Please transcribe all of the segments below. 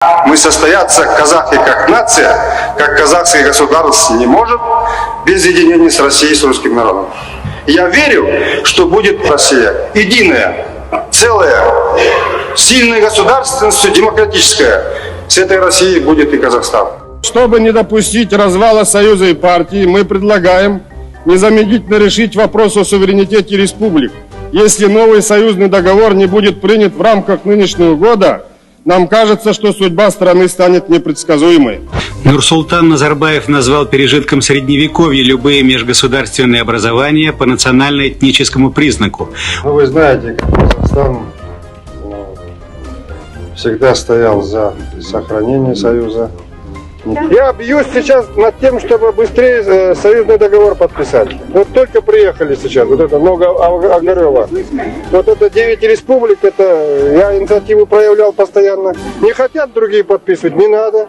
Мы состояться казахи как нация, как казахское государство не может без единения с Россией, с русским народом. Я верю, что будет Россия единая, целая, сильная государственность, демократическая. С этой Россией будет и Казахстан. Чтобы не допустить развала Союза и партии, мы предлагаем незамедлительно решить вопрос о суверенитете республик. Если новый союзный договор не будет принят в рамках нынешнего года, нам кажется, что судьба страны станет непредсказуемой. Нурсултан Назарбаев назвал пережитком Средневековья любые межгосударственные образования по национально-этническому признаку. Вы знаете, Казахстан всегда стоял за сохранение Союза. Я бьюсь сейчас над тем, чтобы быстрее союзный договор подписать. Вот только приехали сейчас, вот это Новоогарева. Вот это 9 республик, это я инициативу проявлял постоянно. Не хотят другие подписывать, не надо.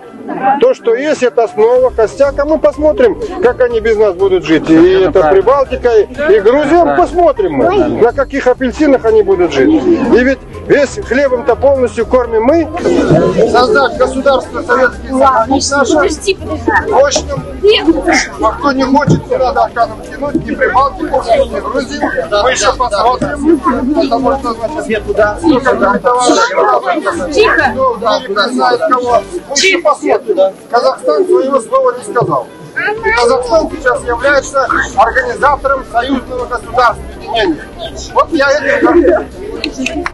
То, что есть, это основа, костяк, а мы посмотрим, как они без нас будут жить. И это Прибалтика, и Грузия, посмотрим мы, на каких апельсинах они будут жить. И ведь весь хлебом-то полностью кормим мы. Создать государство Советский Союз мощным. А кто не хочет, не надо отказом тянуть, ни Прибалтику, ни Грузию. Мы еще посмотрим. Это можно значит туда. Не знает кого. Мы еще посмотрим. Казахстан своего слова не сказал. И Казахстан сейчас является организатором союзного государства единения. Вот я это говорю.